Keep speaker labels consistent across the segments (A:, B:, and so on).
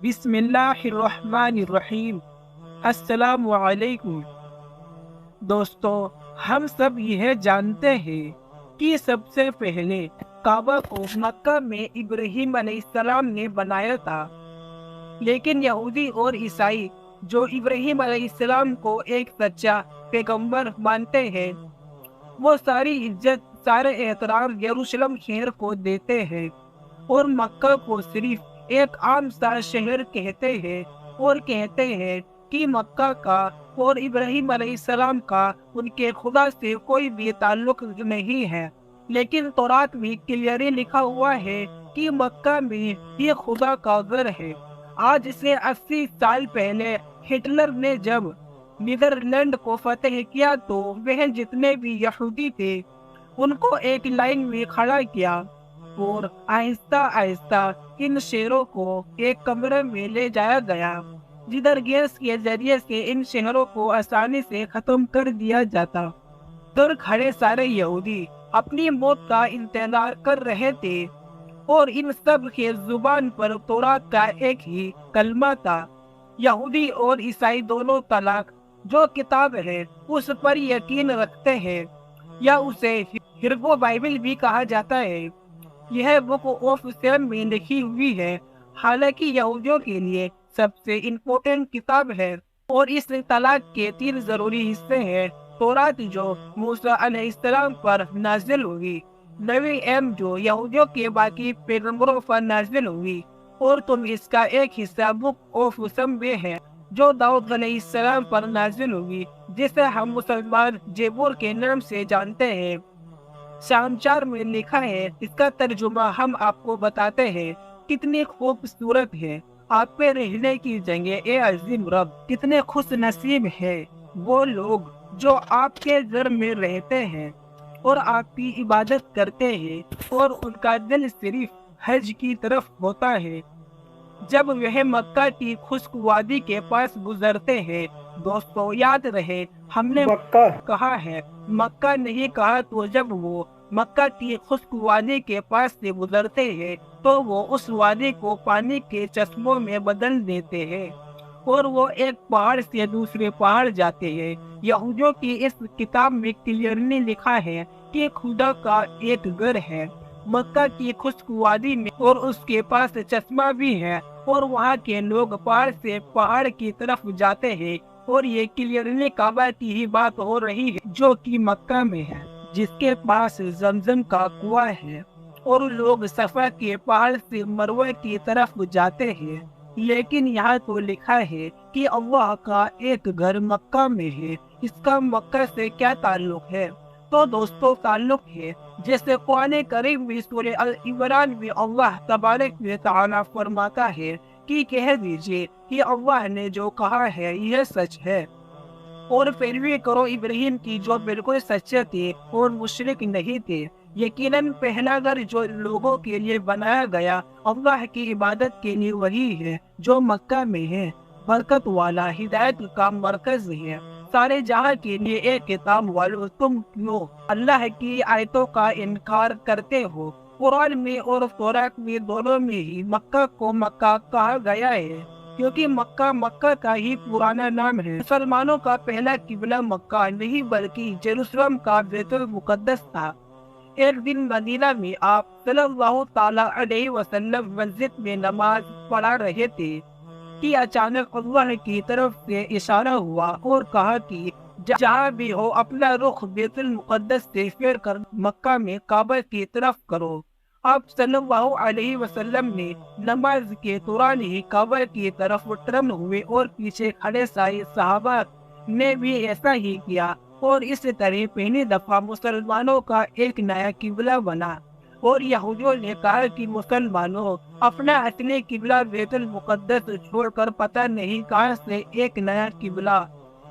A: بسم اللہ الرحمن الرحیم۔ السلام علیکم دوستو، ہم سب یہ جانتے ہیں کہ سب سے پہلے کعبہ کو مکہ میں ابراہیم علیہ السلام نے بنایا تھا، لیکن یہودی اور عیسائی جو ابراہیم علیہ السلام کو ایک سچا پیغمبر مانتے ہیں، وہ ساری عزت، سارے احترام یروشلم شہر کو دیتے ہیں اور مکہ کو صرف ایک عام سا شہر کہتے ہیں، اور کہتے ہیں کہ مکہ کا اور ابراہیم علیہ السلام کا ان کے خدا سے کوئی بھی تعلق نہیں ہے۔ لیکن تورات میں کلیئرلی لکھا ہوا ہے کہ مکہ میں یہ خدا کا گھر ہے۔ آج سے 80 سال پہلے ہٹلر نے جب نیدرلینڈ کو فتح کیا تو وہ جتنے بھی یہودی تھے ان کو ایک لائن میں کھڑا کیا اور آہستہ آہستہ ان شہروں کو ایک کمرے میں لے جایا گیا، جدھر گیس کے ذریعے سے ان شہروں کو آسانی سے ختم کر دیا جاتا۔ ادھر کھڑے سارے یہودی اپنی موت کا انتظار کر رہے تھے، اور ان سب کے زبان پر تورات کا ایک ہی کلمہ تھا۔ یہودی اور عیسائی دونوں طلاق جو کتاب ہے اس پر یقین رکھتے ہیں، یا اسے ہیبریو بائبل بھی کہا جاتا ہے۔ یہ بک آف سیم میں لکھی ہوئی ہے، حالانکہ یہودیوں کے لیے سب سے امپورٹنٹ کتاب ہے، اور اس طلاق کے 3 ضروری حصے ہیں: تورات جو موسیٰ علیہ السلام پر نازل ہوئی، نبی جو یہودیوں کے باقی پیغمبروں پر نازل ہوئی، اور تم اس کا ایک حصہ بک آف سم میں ہے جو داؤد علیہ السلام پر نازل ہوئی، جسے ہم مسلمان زبور کے نام سے جانتے ہیں۔ شامچار میں لکھا ہے، اس کا ترجمہ ہم آپ کو بتاتے ہیں۔ کتنی خوبصورت ہے آپ پہ رہنے کی جگہ، اے عظیم رب! کتنے خوش نصیب ہے وہ لوگ جو آپ کے گھر میں رہتے ہیں اور آپ کی عبادت کرتے ہیں، اور ان کا دل صرف حج کی طرف ہوتا ہے جب وہ مکہ کی خشک وادی کے پاس گزرتے ہیں۔ دوستو یاد رہے، ہم نے مکہ کہا ہے، مکہ نہیں کہا۔ تو جب وہ مکہ کی خشک وادی کے پاس سے گزرتے ہیں تو وہ اس وادی کو پانی کے چشموں میں بدل دیتے ہیں، اور وہ ایک پہاڑ سے دوسرے پہاڑ جاتے ہیں۔ یہودیوں کی اس کتاب میں کلیئرلی لکھا ہے کہ خدا کا ایک گھر ہے مکہ کی خشک وادی میں، اور اس کے پاس چشمہ بھی ہے، اور وہاں کے لوگ پہاڑ سے پہاڑ کی طرف جاتے ہیں، اور یہ کلیئرلی کعبہ کی ہی بات ہو رہی ہے جو کہ مکہ میں ہے، جس کے پاس زمزم کا کنواں ہے، اور لوگ صفا کے پہاڑ سے مروہ کی طرف جاتے ہیں۔ لیکن یہاں تو لکھا ہے کہ اللہ کا ایک گھر مکہ میں ہے، اس کا مکہ سے کیا تعلق ہے؟ تو دوستو تعلق ہے، جیسے قرآن کریم میں سورہ عمران میں اللہ تبارک و تعالیٰ فرماتا ہے کہ کہہ دیجئے کہ اللہ نے جو کہا ہے یہ سچ ہے، اور پیروی کرو ابراہیم کی جو بالکل سچے تھے اور مشرک نہیں تھے۔ یقیناً پہلا گھر جو لوگوں کے لیے بنایا گیا اللہ کی عبادت کے لیے وہی ہے جو مکہ میں ہے، برکت والا، ہدایت کا مرکز ہے۔ سارے جہاں کے لیے ایک کتاب والو، تم کیوں اللہ کی آیتوں کا انکار کرتے ہو؟ قرآن میں اور تورات میں دونوں میں ہی مکہ کو مکہ کہا گیا ہے، کیونکہ مکہ مکہ کا ہی پرانا نام ہے۔ مسلمانوں کا پہلا قبلہ مکہ نہیں بلکہ یروشلم کا بیت المقدس تھا۔ ایک دن مدینہ میں آپ صلی اللہ تعالیٰ علیہ وسلم مسجد میں نماز پڑھا رہے تھے کہ اچانک اللہ کی طرف سے اشارہ ہوا اور کہا کہ جہاں بھی ہو اپنا رخ بیت المقدس سے پھیر کر مکہ میں کعبہ کی طرف کرو۔ آپ صلی اللہ علیہ وسلم نے نماز کے دوران ہی کعبہ کی طرف ٹرن ہوئے، اور پیچھے کھڑے سارے صحابہ نے بھی ایسا ہی کیا، اور اس طرح پہلی دفعہ مسلمانوں کا ایک نیا قبلہ بنا۔ اور یہودیوں نے کہا کہ مسلمانوں اپنا اصلی قبلہ بیت المقدس چھوڑ کر پتہ نہیں کہاں سے ایک نیا قبلہ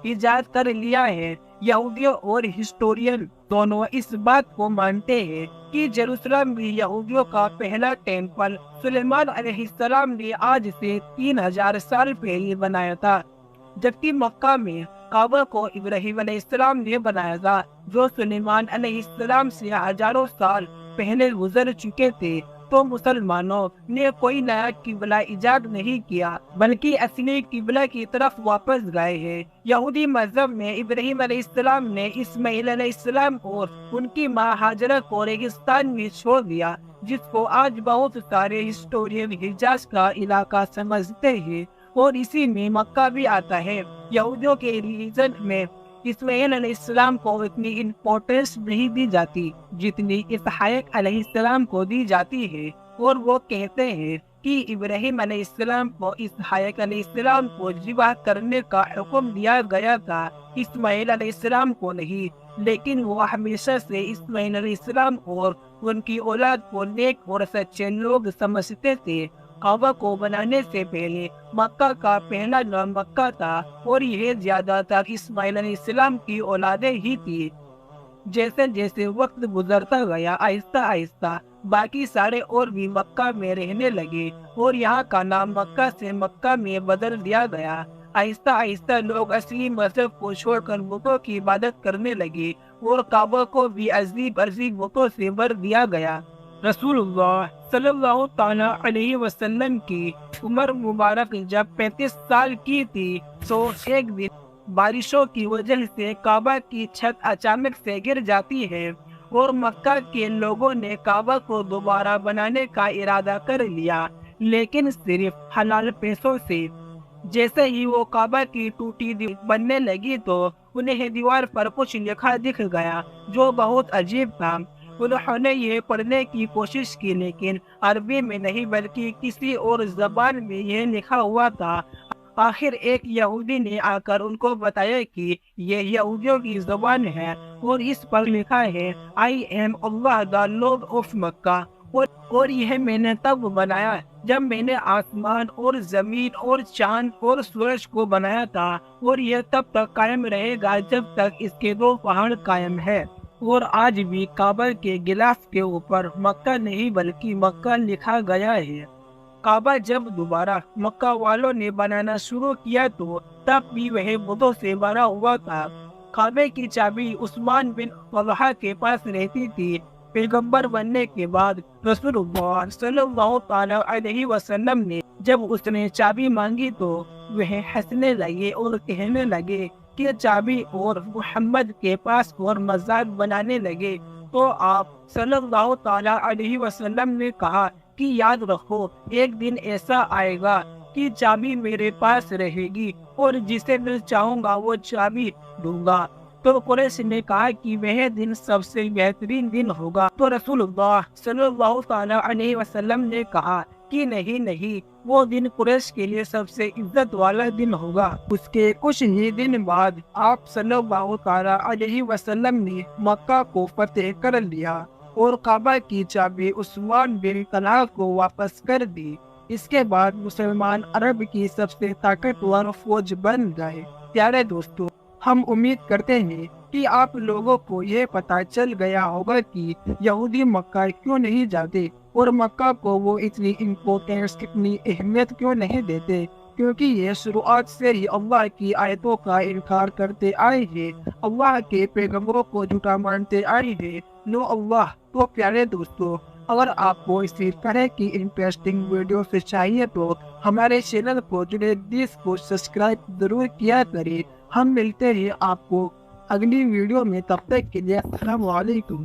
A: ایجاد کر لیا ہے۔ یہودیوں اور ہسٹورین دونوں اس بات کو مانتے ہیں کہ یروشلم میں یہودیوں کا پہلا ٹیمپل سلیمان علیہ السلام نے آج سے 3000 سال پہلے بنایا تھا، جبکہ مکہ میں کعبہ کو ابراہیم علیہ السلام نے بنایا تھا، جو سلیمان علیہ السلام سے ہزاروں سال پہلے گزر چکے تھے۔ تو مسلمانوں نے کوئی نیا قبلہ ایجاد نہیں کیا بلکہ اصلی قبلہ کی طرف واپس گئے ہیں۔ یہودی مذہب میں ابراہیم علیہ السلام نے اسماعیل علیہ السلام اور ان کی ماں ہاجرہ کو ریگستان میں چھوڑ دیا، جس کو آج بہت سارے ہسٹورین حجاز کا علاقہ سمجھتے ہیں، اور اسی میں مکہ بھی آتا ہے۔ یہودیوں کے ریلیجن میں اسماعیل علیہ السلام کو اتنی امپورٹنس نہیں دی جاتی جتنی اسحاق علیہ السلام کو دی جاتی ہے، اور وہ کہتے ہیں کہ ابراہیم علیہ السلام کو اسحاق علیہ السلام کو ذبح کرنے کا حکم دیا گیا تھا، اسماعیل علیہ السلام کو نہیں، لیکن وہ ہمیشہ سے اسماعیل علیہ السلام اور ان کی اولاد کو نیک اور سچے لوگ سمجھتے تھے۔ کعبہ کو بنانے سے پہلے مکہ کا پہلا نام مکہ تھا، اور یہ زیادہ تر اسماعیل علیہ السلام کی اولادیں ہی تھی۔ جیسے جیسے وقت گزرتا گیا، آہستہ آہستہ باقی سارے اور بھی مکہ میں رہنے لگے، اور یہاں کا نام مکہ سے مکہ میں بدل دیا گیا۔ آہستہ آہستہ لوگ اصلی مذہب کو چھوڑ کر بتوں کی عبادت کرنے لگے، اور کعبہ کو بھی عجیب عجیب بتوں سے بھر دیا گیا۔ رسول اللہ صلی اللہ تعالیٰ علیہ وسلم کی عمر مبارک جب 35 سال کی تھی تو ایک دن بارشوں کی وجہ سے کعبہ کی چھت اچانک سے گر جاتی ہے، اور مکہ کے لوگوں نے کعبہ کو دوبارہ بنانے کا ارادہ کر لیا، لیکن صرف حلال پیسوں سے۔ جیسے ہی وہ کعبہ کی ٹوٹی دیوار بننے لگی تو انہیں دیوار پر کچھ لکھا دکھ گیا جو بہت عجیب تھا۔ انہوں نے یہ پڑھنے کی کوشش کی، لیکن عربی میں نہیں بلکہ کسی اور زبان میں یہ لکھا ہوا تھا۔ آخر ایک یہودی نے آ کر ان کو بتایا کہ یہ یہودیوں کی زبان ہے، اور اس پر لکھا ہے "I am Allah the Lord of Mecca"، اور یہ میں نے تب بنایا جب میں نے آسمان اور زمین اور چاند اور سورج کو بنایا تھا، اور یہ تب تک قائم رہے گا جب تک اس کے 2 پہاڑ قائم ہے۔ اور آج بھی کعبہ کے غلاف کے اوپر مکہ نہیں بلکہ مکہ لکھا گیا ہے۔ کعبہ جب دوبارہ مکہ والوں نے بنانا شروع کیا تو تب بھی وہ بتوں سے بھرا ہوا تھا۔ کعبے کی چابی عثمان بن طلحہ کے پاس رہتی تھی۔ پیغمبر بننے کے بعد رسول اللہ صلی اللہ تعالیٰ علیہ وسلم نے جب اس نے چابی مانگی تو وہ ہنسنے لگے اور کہنے لگے کہ چابی اور محمد کے پاس اور مزار بنانے لگے، تو آپ صلی اللہ تعالیٰ علیہ وسلم نے کہا کہ یاد رکھو، ایک دن ایسا آئے گا کہ چابی میرے پاس رہے گی، اور جسے میں چاہوں گا وہ چابی دوں گا۔ تو قریش نے کہا کہ وہ دن سب سے بہترین دن ہوگا، تو رسول اللہ صلی اللہ تعالیٰ علیہ وسلم نے کہا کہ نہیں، وہ دن قریش کے لیے سب سے عزت والا دن ہوگا۔ اس کے کچھ ہی دن بعد آپ صلی اللہ تعالیٰ علیہ وسلم نے مکہ کو فتح کر لیا، اور کعبہ کی چابی عثمان بن طلحہ کو واپس کر دی۔ اس کے بعد مسلمان عرب کی سب سے طاقتور فوج بن گئے۔ پیارے دوستو، ہم امید کرتے ہیں کہ آپ لوگوں کو یہ پتہ چل گیا ہوگا کہ یہودی مکہ کیوں نہیں جاتے، اور مکہ کو وہ اتنی امپورٹنس، اتنی اہمیت کیوں نہیں دیتے، کیونکہ یہ شروعات سے ہی اللہ کی آیتوں کا انکار کرتے آئے ہیں، اللہ کے پیغمبروں کو جھوٹا مانتے آئے ہیں۔ نو اللہ۔ تو پیارے دوستو، اگر آپ کو اسی طرح کی انٹرسٹنگ ویڈیو سے چاہیے تو ہمارے چینل کو جنید کو سبسکرائب ضرور کیا کریں۔ ہم ملتے ہیں آپ کو اگلی ویڈیو میں، تب تک کے لیے السلام علیکم۔